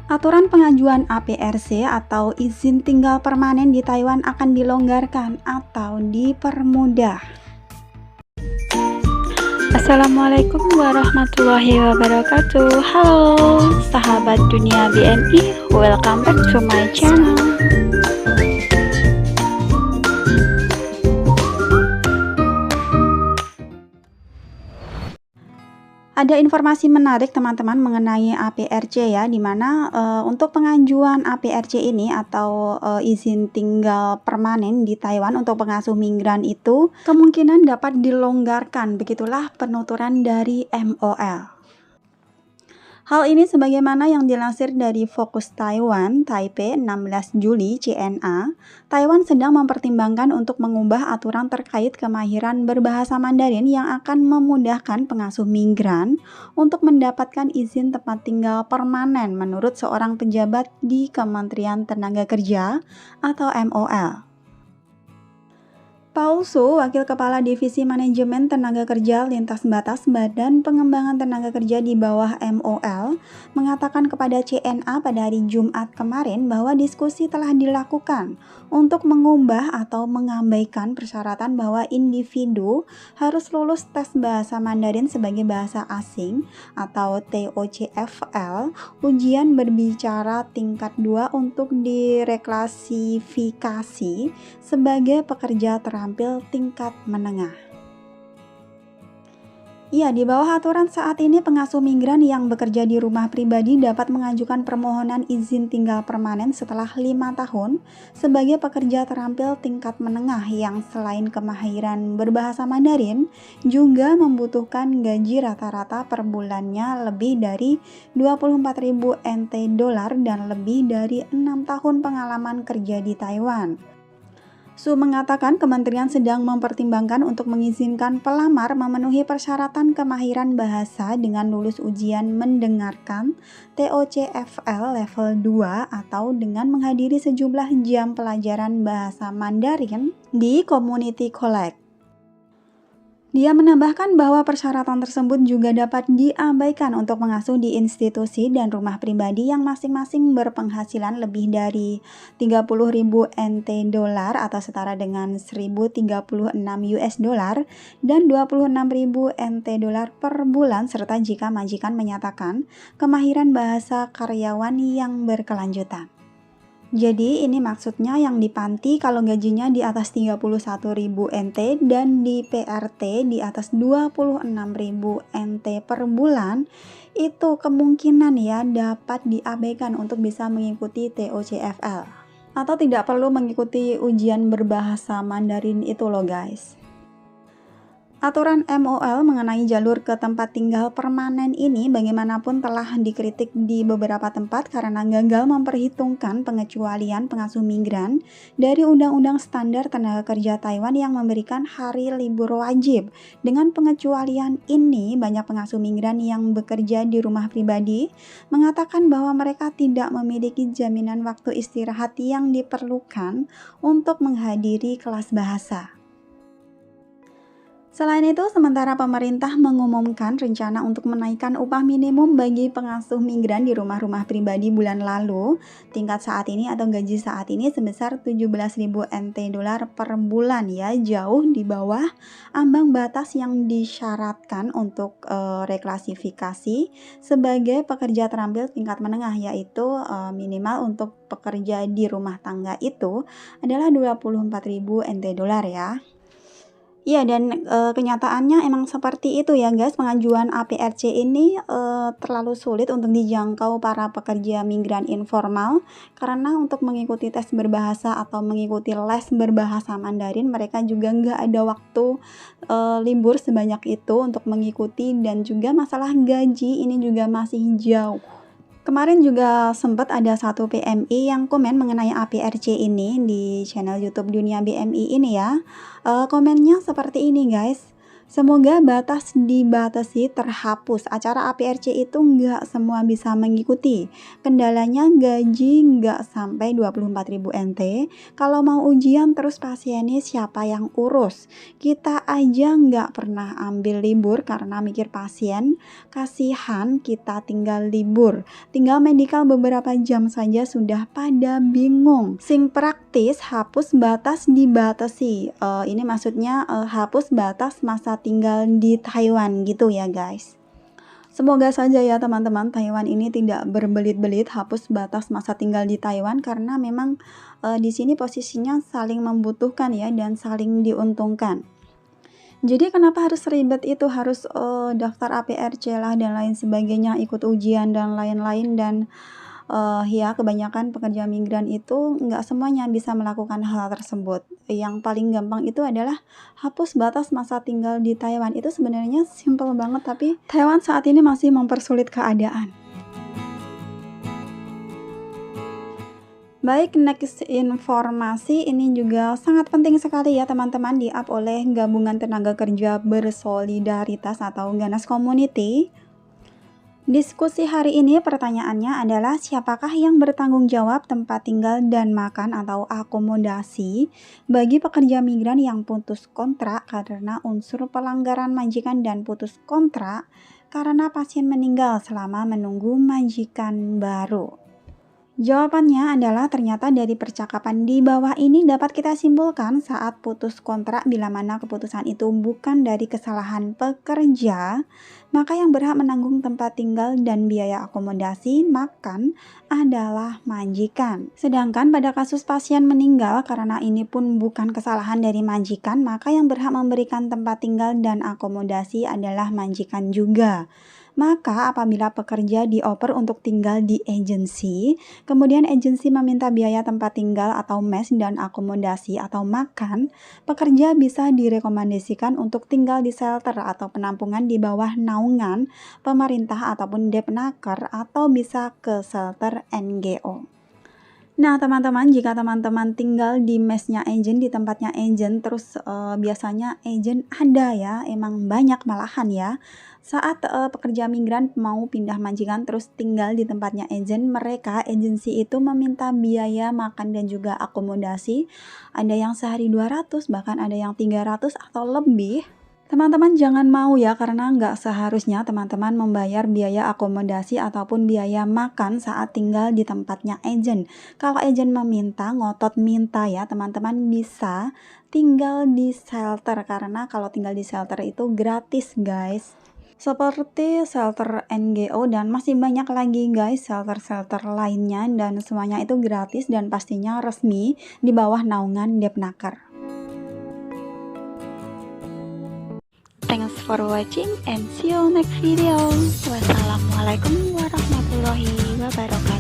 Aturan pengajuan APRC atau izin tinggal permanen di Taiwan akan dilonggarkan atau dipermudah. Assalamualaikum warahmatullahi wabarakatuh. Halo sahabat dunia BMI, welcome back to my channel. Ada informasi menarik teman-teman mengenai APRC ya, dimana untuk pengajuan APRC ini atau izin tinggal permanen di Taiwan untuk pengasuh migran itu kemungkinan dapat dilonggarkan, begitulah penuturan dari MOL. Hal ini sebagaimana yang dilansir dari Fokus Taiwan, Taipei 16 Juli CNA, Taiwan sedang mempertimbangkan untuk mengubah aturan terkait kemahiran berbahasa Mandarin yang akan memudahkan pengasuh migran untuk mendapatkan izin tempat tinggal permanen menurut seorang pejabat di Kementerian Tenaga Kerja atau MOL. Paul Su, Wakil Kepala Divisi Manajemen Tenaga Kerja Lintas Batas Badan Pengembangan Tenaga Kerja di bawah MOL, mengatakan kepada CNA pada hari Jumat kemarin bahwa diskusi telah dilakukan untuk mengubah atau mengabaikan persyaratan bahwa individu harus lulus tes bahasa Mandarin sebagai bahasa asing atau TOCFL, ujian berbicara tingkat 2 untuk direklasifikasi sebagai pekerja terampil tingkat menengah. Ya, di bawah aturan saat ini pengasuh migran yang bekerja di rumah pribadi dapat mengajukan permohonan izin tinggal permanen setelah 5 tahun sebagai pekerja terampil tingkat menengah yang selain kemahiran berbahasa Mandarin juga membutuhkan gaji rata-rata per bulannya lebih dari 24.000 NT dolar dan lebih dari 6 tahun pengalaman kerja di Taiwan. Su mengatakan kementerian sedang mempertimbangkan untuk mengizinkan pelamar memenuhi persyaratan kemahiran bahasa dengan lulus ujian mendengarkan TOCFL level 2 atau dengan menghadiri sejumlah jam pelajaran bahasa Mandarin di Community College. Dia menambahkan bahwa persyaratan tersebut juga dapat diabaikan untuk mengasuh di institusi dan rumah pribadi yang masing-masing berpenghasilan lebih dari 30.000 NT dolar atau setara dengan 1.036 US dolar dan 26.000 NT dolar per bulan, serta jika majikan menyatakan kemahiran bahasa karyawan yang berkelanjutan. Jadi ini maksudnya yang di panti kalau gajinya di atas 31.000 NT dan di PRT di atas 26.000 NT per bulan, itu kemungkinan ya dapat diabaikan untuk bisa mengikuti TOCFL atau tidak perlu mengikuti ujian berbahasa Mandarin itu loh guys. Aturan MOL mengenai jalur ke tempat tinggal permanen ini bagaimanapun telah dikritik di beberapa tempat karena gagal memperhitungkan pengecualian pengasuh migran dari Undang-Undang Standar Tenaga Kerja Taiwan yang memberikan hari libur wajib. Dengan pengecualian ini, banyak pengasuh migran yang bekerja di rumah pribadi mengatakan bahwa mereka tidak memiliki jaminan waktu istirahat yang diperlukan untuk menghadiri kelas bahasa. Selain itu, sementara pemerintah mengumumkan rencana untuk menaikkan upah minimum bagi pengasuh migran di rumah-rumah pribadi bulan lalu, tingkat saat ini atau gaji saat ini sebesar 17.000 NT dolar per bulan ya, jauh di bawah ambang batas yang disyaratkan untuk reklasifikasi sebagai pekerja terampil tingkat menengah, yaitu minimal untuk pekerja di rumah tangga itu adalah 24.000 NT dolar ya. Iya, dan kenyataannya emang seperti itu ya guys, pengajuan APRC ini terlalu sulit untuk dijangkau para pekerja migran informal karena untuk mengikuti tes berbahasa atau mengikuti les berbahasa Mandarin mereka juga nggak ada waktu libur sebanyak itu untuk mengikuti, dan juga masalah gaji ini juga masih jauh. Kemarin juga sempat ada satu PMI yang komen mengenai APRC ini di channel YouTube Dunia BMI ini ya. Komennya seperti ini guys. Semoga batas dibatasi terhapus. Acara APRC itu nggak semua bisa mengikuti. Kendalanya gaji nggak sampai 24.000 NT. Kalau mau ujian terus pasiennya siapa yang urus? Kita aja nggak pernah ambil libur karena mikir pasien. Kasihan kita tinggal libur. Tinggal medikal beberapa jam saja sudah pada bingung. Sing praktis hapus batas dibatasi. Ini maksudnya hapus batas masa tinggal di Taiwan gitu ya guys. Semoga saja ya teman-teman Taiwan ini tidak berbelit-belit hapus batas masa tinggal di Taiwan, karena memang di sini posisinya saling membutuhkan ya dan saling diuntungkan. Jadi kenapa harus ribet itu, harus daftar APRC lah dan lain sebagainya, ikut ujian dan lain-lain. Dan ya kebanyakan pekerja migran itu nggak semuanya bisa melakukan hal tersebut. Yang paling gampang itu adalah hapus batas masa tinggal di Taiwan. Itu sebenarnya simple banget, tapi Taiwan saat ini masih mempersulit keadaan. Baik, next informasi ini juga sangat penting sekali ya teman-teman, di-up oleh Gabungan Tenaga Kerja Bersolidaritas atau Ganas Community. Diskusi hari ini pertanyaannya adalah siapakah yang bertanggung jawab tempat tinggal dan makan atau akomodasi bagi pekerja migran yang putus kontrak karena unsur pelanggaran majikan dan putus kontrak karena pasien meninggal selama menunggu majikan baru. Jawabannya adalah ternyata dari percakapan di bawah ini dapat kita simpulkan saat putus kontrak bila mana keputusan itu bukan dari kesalahan pekerja, maka yang berhak menanggung tempat tinggal dan biaya akomodasi makan adalah majikan. Sedangkan pada kasus pasien meninggal karena ini pun bukan kesalahan dari majikan, maka yang berhak memberikan tempat tinggal dan akomodasi adalah majikan juga. Maka apabila pekerja dioper untuk tinggal di agensi, kemudian agensi meminta biaya tempat tinggal atau mes dan akomodasi atau makan, pekerja bisa direkomendasikan untuk tinggal di shelter atau penampungan di bawah naungan pemerintah ataupun Depnaker, atau bisa ke shelter NGO. Nah teman-teman, jika teman-teman tinggal di mesnya agent, di tempatnya agent, terus biasanya agent ada ya, emang banyak malahan ya. Saat pekerja migran mau pindah majikan terus tinggal di tempatnya agent, mereka agensi itu meminta biaya makan dan juga akomodasi. Ada yang sehari 200, bahkan ada yang 300 atau lebih. Teman-teman jangan mau ya, karena nggak seharusnya teman-teman membayar biaya akomodasi ataupun biaya makan saat tinggal di tempatnya agent. Kalau agent meminta, ngotot minta ya, teman-teman bisa tinggal di shelter, karena kalau tinggal di shelter itu gratis guys. Seperti shelter NGO dan masih banyak lagi guys shelter-shelter lainnya, dan semuanya itu gratis dan pastinya resmi di bawah naungan Depnaker. Thanks for watching and see you next video. Wassalamualaikum warahmatullahi wabarakatuh.